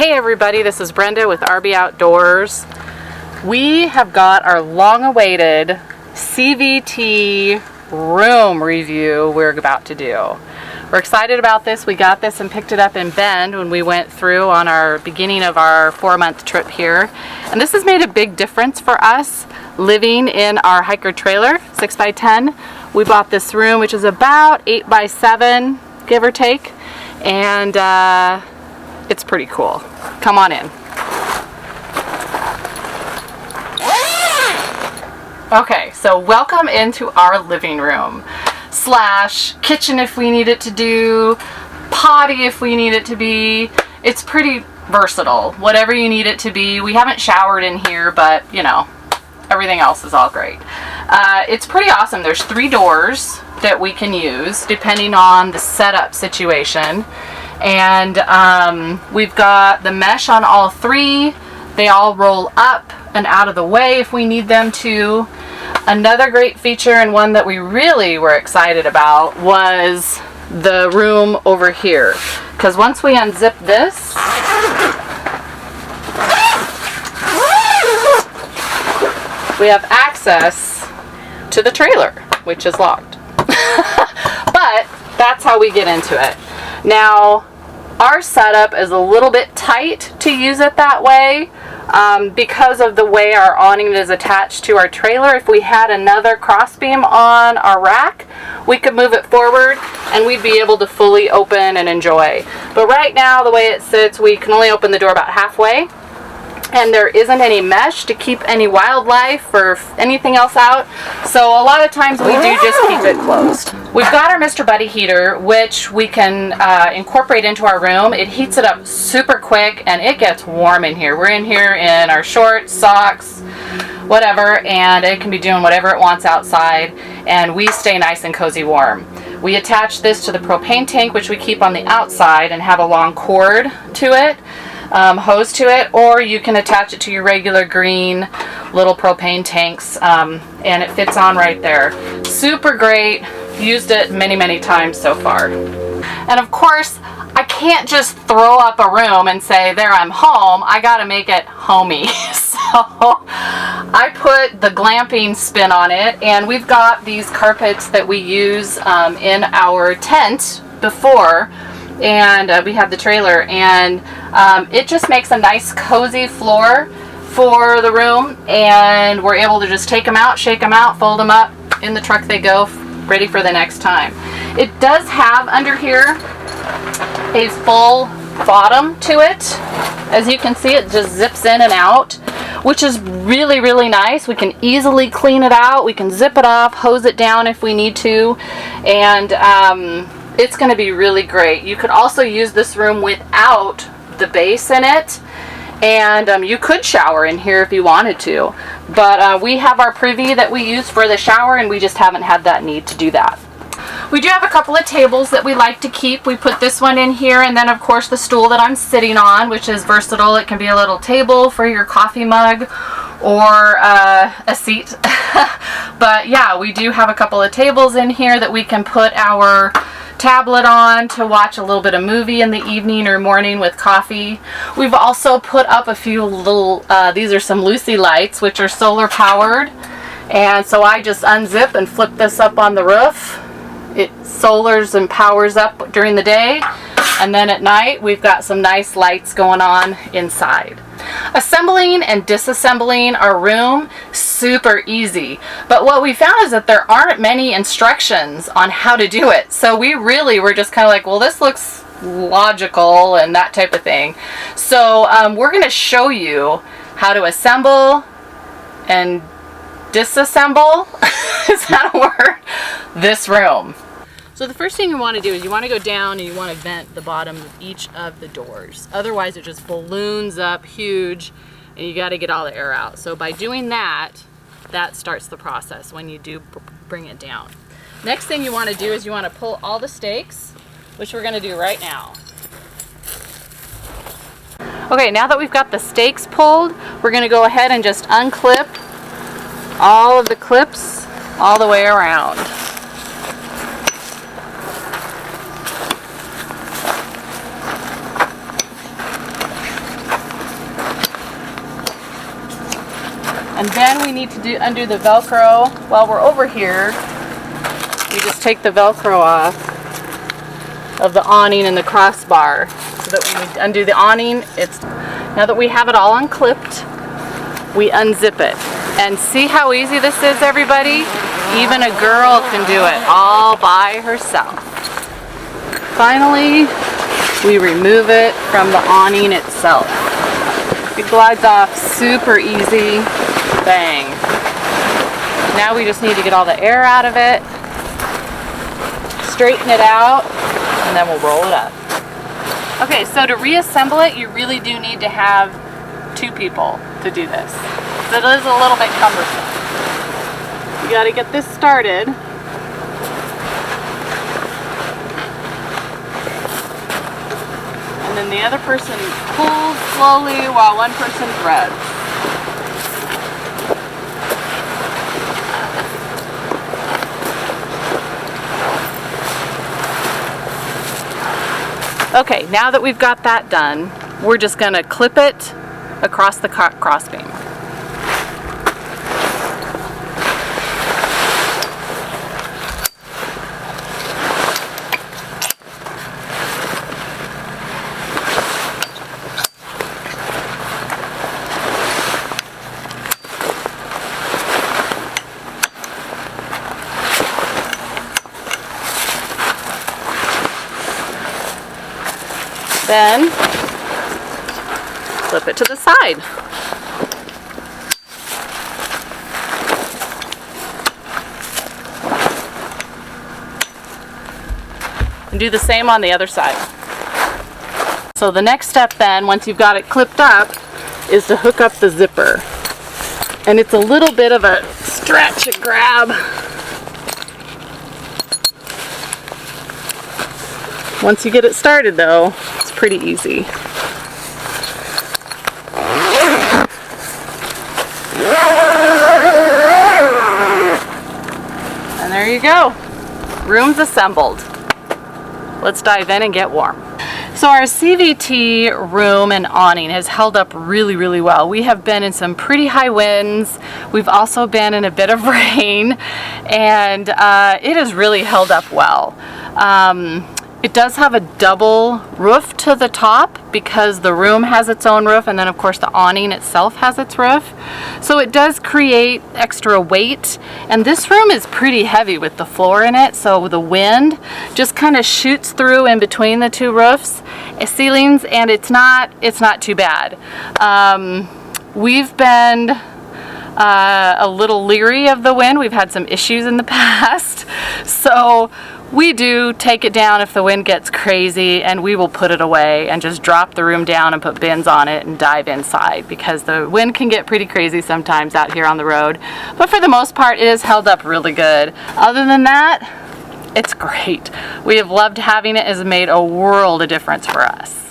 Hey everybody, this is Brenda with RB Outdoors. We have got our long-awaited CVT room review we're about to do. We're excited about this. We got this and picked it up in Bend when we went through on our beginning of our 4-month trip here. And this has made a big difference for us living in our hiker trailer, 6x10. We bought this room, which is about 8x7, give or take. And it's pretty cool. Come on in. Okay, so welcome into our living room slash kitchen if we need it to do, potty if we need it to be. It's pretty versatile, whatever you need it to be. We haven't showered in here, but you know, everything else is all great. It's pretty awesome. There's 3 doors that we can use depending on the setup situation. And we've got the mesh on all 3. They all roll up and out of the way if we need them to. Another great feature, and one that we really were excited about, was the room over here. Because once we unzip this, we have access to the trailer, which is locked. But that's how we get into it. Now, our setup is a little bit tight to use it that way because of the way our awning is attached to our trailer. If we had another crossbeam on our rack, we could move it forward and we'd be able to fully open and enjoy. But right now, the way it sits, we can only open the door about halfway. And there isn't any mesh to keep any wildlife or anything else out. So a lot of times we do just keep it closed. We've got our Mr. Buddy heater, which we can incorporate into our room. It heats it up super quick and it gets warm in here. We're in here in our shorts, socks, whatever, and it can be doing whatever it wants outside, and we stay nice and cozy warm. We attach this to the propane tank, which we keep on the outside and have a long cord to it. Hose to it, or you can attach it to your regular green little propane tanks, and it fits on right there. Super great. Used it many times so far. And of course, I can't just throw up a room and say, there, I'm home. I gotta make it homey. So I put the glamping spin on it, and we've got these carpets that we use in our tent before. And we have the trailer, and it just makes a nice cozy floor for the room, and we're able to just take them out, shake them out, fold them up, in the truck they go, ready for the next time. It does have under here a full bottom to it. As you can see, it just zips in and out, which is really nice. We can easily clean it out, we can zip it off, hose it down if we need to, and it's going to be really great. You could also use this room without the base in it, and you could shower in here if you wanted to, but we have our privy that we use for the shower, and we just haven't had that need to do that. We do have a couple of tables that we like to keep. We put this one in here, and then of course the stool that I'm sitting on, which is versatile. It can be a little table for your coffee mug or a seat. But yeah, we do have a couple of tables in here that we can put our tablet on to watch a little bit of movie in the evening or morning with coffee. We've also put up a few little, these are some Lucy lights, which are solar powered. And so I just unzip and flip this up on the roof. It solars and powers up during the day. And then at night, we've got some nice lights going on inside. Assembling and disassembling our room, super easy. But what we found is that there aren't many instructions on how to do it. So we really were just kind of like, well, this looks logical and that type of thing. So we're going to show you how to assemble and disassemble, is that a word? This room. So the first thing you want to do is you want to go down and you want to vent the bottom of each of the doors. Otherwise it just balloons up huge and you got to get all the air out. So by doing that, that starts the process when you do bring it down. Next thing you want to do is you want to pull all the stakes, which we're going to do right now. Okay, now that we've got the stakes pulled, we're going to go ahead and just unclip all of the clips all the way around. And then we need to undo the Velcro. While we're over here, we just take the Velcro off of the awning and the crossbar so that when we undo the awning, now that we have it all unclipped, we unzip it. And see how easy this is, everybody? Even a girl can do it all by herself. Finally, we remove it from the awning itself. It glides off super easy. Bang. Now we just need to get all the air out of it, straighten it out, and then we'll roll it up. Okay, so to reassemble it, you really do need to have 2 people to do this. It is a little bit cumbersome. You got to get this started. And then the other person pulls slowly while one person threads. Okay, now that we've got that done, we're just going to clip it across the crossbeam. Then flip it to the side. And do the same on the other side. So the next step then, once you've got it clipped up, is to hook up the zipper. And it's a little bit of a stretch and grab. Once you get it started though, it's pretty easy. And there you go. Room's assembled. Let's dive in and get warm. So our CVT room and awning has held up really, really well. We have been in some pretty high winds. We've also been in a bit of rain, and it has really held up well. It does have a double roof to the top because the room has its own roof, and then of course the awning itself has its roof. So it does create extra weight, and this room is pretty heavy with the floor in it, so the wind just kind of shoots through in between the 2 roofs, ceilings, and it's not too bad. We've been a little leery of the wind. We've had some issues in the past, so we do take it down if the wind gets crazy, and we will put it away and just drop the room down and put bins on it and dive inside, because the wind can get pretty crazy sometimes out here on the road. But for the most part, it has held up really good. Other than that, it's great. We have loved having it. It has made a world of difference for us.